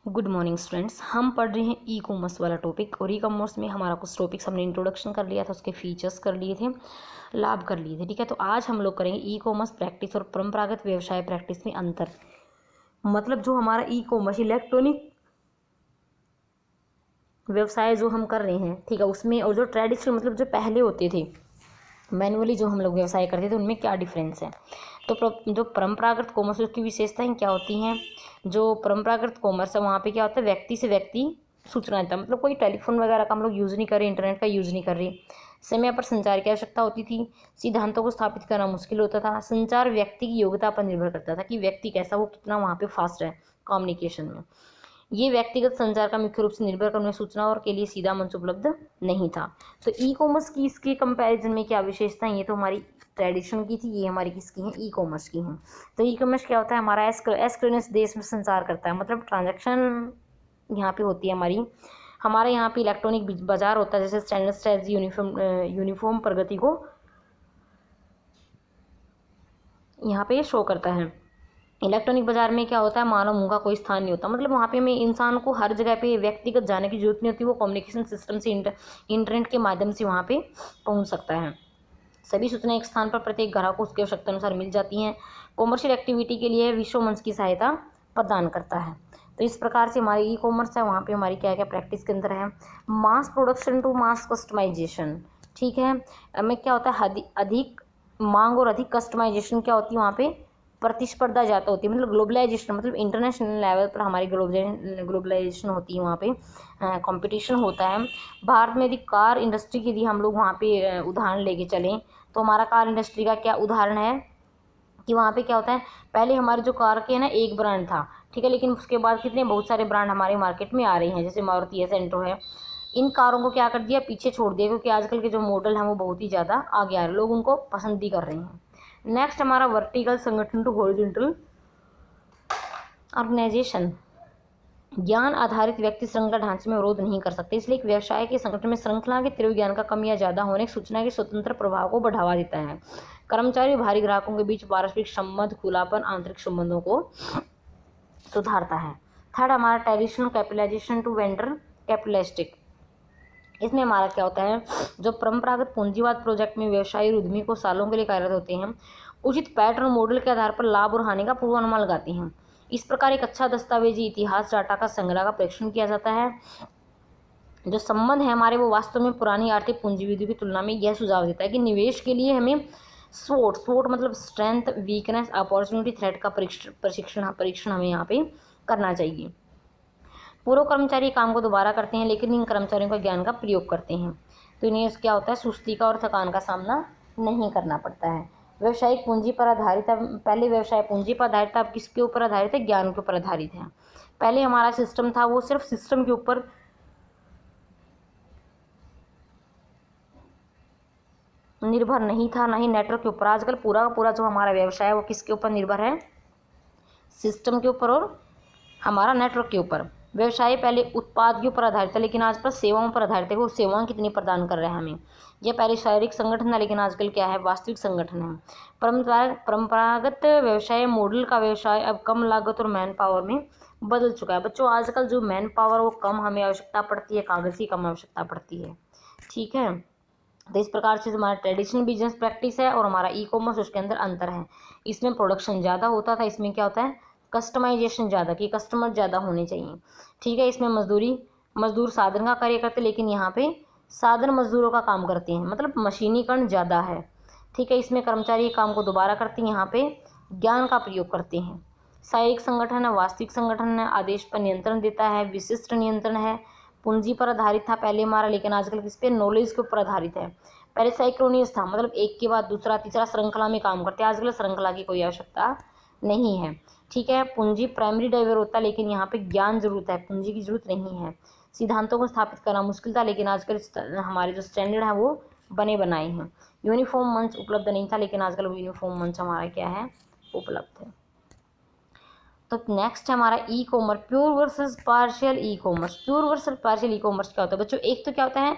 Good morning students. हम पढ़ रहे हैं ई कॉमर्स वाला टॉपिक, और ई कॉमर्स में हमारा कुछ टॉपिक्स हमने इंट्रोडक्शन कर लिया था, उसके फीचर्स कर लिए थे, लाभ कर लिए थे। ठीक है, तो आज हम लोग करेंगे ई कॉमर्स प्रैक्टिस और परंपरागत व्यवसाय प्रैक्टिस में अंतर। मतलब जो हमारा ई कॉमर्स इलेक्ट्रॉनिक व्यवसाय जो हम कर रहे हैं, ठीक है, उसमें और जो ट्रेडिशनल मतलब जो पहले होते थे मैनुअली जो हम लोग व्यवसाय करते थे, उनमें क्या डिफरेंस है। तो जो परंपरागत कॉमर्स उसकी विशेषताएं क्या होती हैं। जो परंपरागत कॉमर्स है वहाँ पे क्या होता है, व्यक्ति से व्यक्ति सूचना देता, मतलब कोई टेलीफोन वगैरह का हम लोग यूज़ नहीं कर रहे, इंटरनेट का यूज़ नहीं कर रहे। समय पर संचार की आवश्यकता होती थी, सिद्धांतों को स्थापित करना मुश्किल होता था। संचार व्यक्ति की योग्यता पर निर्भर करता था कि व्यक्ति कैसा, वो कितना वहाँ पे फास्ट है कम्युनिकेशन में। ये व्यक्तिगत संचार का मुख्य रूप से निर्भर करने सूचना और के लिए सीधा मंच उपलब्ध नहीं था। तो ई कॉमर्स की इसके कंपैरिजन में क्या विशेषताएं, ये तो हमारी ट्रेडिशन की थी, ये हमारी किसकी है, ई कॉमर्स की हैं। तो ई कॉमर्स क्या होता है, हमारा एस्क्रोनस देश में संचार करता है, मतलब ट्रांजैक्शन यहाँ पे होती है हमारे यहाँ पे इलेक्ट्रॉनिक बाजार होता है, जैसे स्टैंडर्ड स्ट्रेटजी यूनिफॉर्म प्रगति को यहाँ पे शो करता है। इलेक्ट्रॉनिक बाजार में क्या होता है, मानव मुँह का कोई स्थान नहीं होता, मतलब वहाँ पे हमें इंसान को हर जगह पे व्यक्तिगत जाने की जरूरत नहीं होती, वो कम्युनिकेशन सिस्टम से इंटरनेट के माध्यम से वहाँ पे पहुँच सकता है। सभी सूचना एक स्थान पर प्रत्येक ग्राहक को उसकी आवश्यकता अनुसार मिल जाती हैं। कॉमर्शियल एक्टिविटी के लिए विश्व मंच की सहायता प्रदान करता है। तो इस प्रकार से हमारी ई कॉमर्स है, वहाँ पे हमारी क्या क्या प्रैक्टिस के अंदर है, mass production to mass customisation. ठीक है, हमें क्या होता है, अधिक मांग और अधिक कस्टमाइजेशन क्या होती है वहाँ पे, प्रतिस्पर्धा ज़्यादा होती है, मतलब ग्लोबलाइजेशन, मतलब इंटरनेशनल लेवल पर हमारी ग्लोबलाइजेशन होती है, वहाँ पे कंपटीशन होता है। भारत में यदि कार इंडस्ट्री की यदि हम लोग वहाँ पे उदाहरण लेके चलें, तो हमारा कार इंडस्ट्री का क्या उदाहरण है कि वहाँ पे क्या होता है, पहले हमारे जो कार के है ना एक ब्रांड था, ठीक है, लेकिन उसके बाद कितने बहुत सारे ब्रांड हमारे मार्केट में आ रहे हैं, जैसे मारुति है, सेंट्रो है। इन कारों को क्या कर दिया, पीछे छोड़ दिया, क्योंकि आजकल के जो मॉडल हैं वो बहुत ही ज़्यादा आगे आ रहे हैं, लोग उनको पसंद भी कर रहे हैं। नेक्स्ट हमारा वर्टिकल संगठन टू हॉरिजॉन्टल ऑर्गेनाइजेशन। ज्ञान आधारित व्यक्ति श्रृंखला ढांचे में विरोध नहीं कर सकते, इसलिए एक व्यवसाय के संगठन में श्रृंखला के तीव्र ज्ञान का कम या ज्यादा होने सूचना के स्वतंत्र प्रभाव को बढ़ावा देता है। कर्मचारी और भारी ग्राहकों के बीच पारस्परिक संबंध, खुलापन, आंतरिक संबंधों को सुधारता है। थर्ड हमारा traditional capitalisation to vendor capitalistic. इसमें हमारा क्या होता है, जो परंपरागत पूंजीवाद प्रोजेक्ट में व्यवसायी उद्यमी को सालों के लिए कार्यरत होते हैं, उचित पैटर्न मॉडल के आधार पर लाभ और हानि का पूर्वानुमान लगाते हैं। इस प्रकार एक अच्छा दस्तावेजी इतिहास डाटा का संग्रह का परीक्षण किया जाता है। जो संबंध है हमारे, वो वास्तव में पुरानी आर्थिक पूंजी विधि की तुलना में यह सुझाव देता है कि निवेश के लिए हमें स्वोट मतलब स्ट्रेंथ, वीकनेस, अपॉर्चुनिटी, थ्रेट का परीक्षण हमें यहाँ पे करना चाहिए। पूर्व कर्मचारी काम को दोबारा करते हैं, लेकिन इन कर्मचारियों का ज्ञान का प्रयोग करते हैं, तो इन्हें क्या होता है, सुस्ती का और थकान का सामना नहीं करना पड़ता है। व्यवसायिक पूंजी पर आधारित है, पहले व्यवसाय पूंजी पर आधारित था, अब किसके ऊपर आधारित है, ज्ञान के ऊपर आधारित है। पहले हमारा सिस्टम था वो सिर्फ सिस्टम के ऊपर निर्भर नहीं था, ना ही नेटवर्क के ऊपर। आजकल पूरा का पूरा जो हमारा व्यवसाय है वो किसके ऊपर निर्भर है, सिस्टम के ऊपर और हमारा नेटवर्क के ऊपर। व्यवसाय पहले उत्पाद के ऊपर आधारित था, लेकिन आज पर सेवाओं पर आधारित है, वो सेवाएं कितनी प्रदान कर रहे हैं हमें। यह पहले शारीरिक संगठन है, लेकिन आजकल क्या है, वास्तविक संगठन है। परंपरागत व्यवसाय मॉडल का व्यवसाय अब कम लागत और मैन पावर में बदल चुका है। बच्चों आजकल जो मैन पावर वो कम हमें आवश्यकता पड़ती है, कागज की कम आवश्यकता पड़ती है। ठीक है, तो इस प्रकार से हमारा ट्रेडिशनल बिजनेस प्रैक्टिस है और हमारा ई कॉमर्स, उसके अंदर अंतर है। इसमें प्रोडक्शन ज़्यादा होता था, इसमें क्या होता है, कस्टमाइजेशन ज़्यादा, कि कस्टमर ज़्यादा होने चाहिए। ठीक है, इसमें मजदूर साधन का कार्य करते, लेकिन यहाँ पे साधन मजदूरों का काम करते हैं, मतलब मशीनीकरण ज़्यादा है। ठीक है, इसमें कर्मचारी काम को दोबारा करते हैं, यहाँ पे ज्ञान का प्रयोग करते हैं। शारीरिक संगठन है, वास्तविक संगठन है, आदेश पर नियंत्रण देता है, विशिष्ट नियंत्रण है। पूंजी पर आधारित था पहले हमारा, लेकिन आजकल किस पे, नॉलेज के ऊपर आधारित है। पहले साइक्रोनियस था, मतलब एक के बाद दूसरा तीसरा श्रृंखला में काम करते हैं, आजकल श्रृंखला की कोई आवश्यकता नहीं है। ठीक है, पूंजी प्राइमरी ड्राइवर होता है, लेकिन यहाँ पे ज्ञान जरूरत है, पूंजी की जरूरत नहीं है। सिद्धांतों को स्थापित करना मुश्किल था, लेकिन आजकल हमारे जो स्टैंडर्ड है वो बने बनाए हैं। यूनिफॉर्म मंच उपलब्ध नहीं था, लेकिन आजकल यूनिफॉर्म मंच हमारा क्या है, उपलब्ध है। तो नेक्स्ट है हमारा e commerce, pure versus partial e commerce. Pure versus partial e commerce क्या होता है बच्चों, एक तो क्या होता है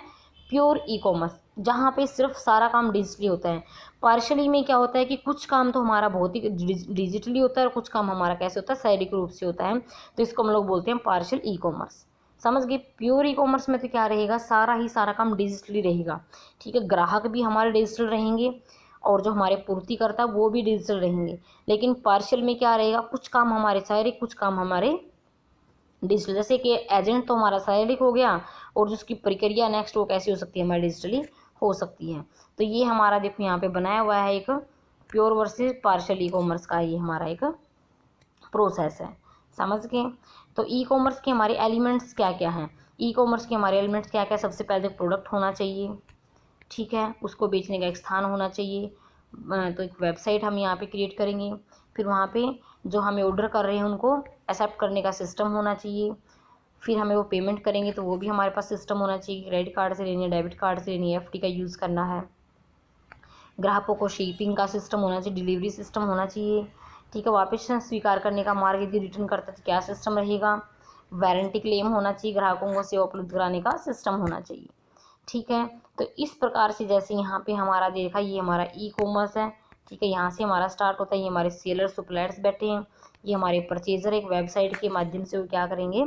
प्योर ई कॉमर्स, जहाँ पे सिर्फ सारा काम डिजिटली होता है। पार्शली में क्या होता है कि कुछ काम तो हमारा बहुत ही डिजिटली होता है और कुछ काम हमारा कैसे होता है, शारीरिक रूप से होता है, तो इसको हम लोग बोलते हैं पार्शल ई कॉमर्स। समझ गए। प्योर ई कॉमर्स में तो क्या रहेगा, सारा ही सारा काम डिजिटली रहेगा, ठीक है। ग्राहक भी हमारे डिजिटल रहेंगे और जो हमारे पूर्तिकर्ता वो भी डिजिटल रहेंगे। लेकिन पार्शल में क्या रहेगा, कुछ काम हमारे शारीरिक, कुछ काम हमारे डिजिटल। जैसे कि एजेंट तो हमारा शारीरिक हो गया और जो उसकी प्रक्रिया नेक्स्ट वो कैसी हो सकती है, हमारी डिजिटली हो सकती है। तो ये हमारा देखो यहाँ पे बनाया हुआ है एक pure versus partial e commerce का, ये हमारा एक प्रोसेस है। समझ गए। तो ई कॉमर्स के हमारे एलिमेंट्स क्या क्या हैं, ई कॉमर्स के हमारे एलिमेंट्स क्या क्या, सबसे पहले प्रोडक्ट होना चाहिए, ठीक है, उसको बेचने का एक स्थान होना चाहिए। तो एक वेबसाइट हम यहाँ पे क्रिएट करेंगे, फिर वहाँ पे जो हमें ऑर्डर कर रहे हैं उनको एक्सेप्ट करने का सिस्टम होना चाहिए। फिर हमें वो पेमेंट करेंगे तो वो भी हमारे पास सिस्टम होना चाहिए, क्रेडिट कार्ड से लेनी है, डेबिट कार्ड से लेनी है, एफडी का यूज़ करना है। ग्राहकों को शिपिंग का सिस्टम होना चाहिए, डिलीवरी सिस्टम होना चाहिए, ठीक है। वापस स्वीकार करने का मार्ग, यदि रिटर्न करता तो क्या सिस्टम रहेगा। वारंटी क्लेम होना चाहिए, ग्राहकों को सेवा उपलब्ध कराने का सिस्टम होना चाहिए, ठीक है। तो इस प्रकार से जैसे यहाँ पे हमारा देखा, ये हमारा ई कॉमर्स है, ठीक है। यहाँ से हमारा स्टार्ट होता है, ये हमारे सेलर सप्लायर्स बैठे हैं, ये हमारे परचेजर एक वेबसाइट के माध्यम से वो क्या करेंगे,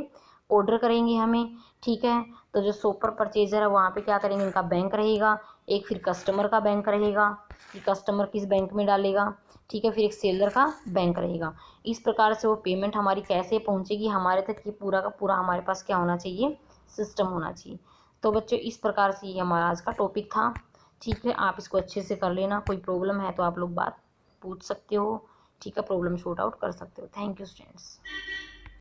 ऑर्डर करेंगे हमें, ठीक है। तो जो सुपर परचेजर है वहाँ पे क्या करेंगे, इनका बैंक रहेगा, एक फिर कस्टमर का बैंक रहेगा कि कस्टमर किस बैंक में डालेगा, ठीक है। फिर एक सेलर का बैंक रहेगा। इस प्रकार से वो पेमेंट हमारी कैसे पहुँचेगी हमारे तक, ये पूरा का पूरा हमारे पास क्या होना चाहिए, सिस्टम होना चाहिए। तो बच्चों इस प्रकार से ये हमारा आज का टॉपिक था, ठीक है। आप इसको अच्छे से कर लेना, कोई प्रॉब्लम है तो आप लोग बात पूछ सकते हो, ठीक है, प्रॉब्लम शॉर्ट आउट कर सकते हो। Thank you students.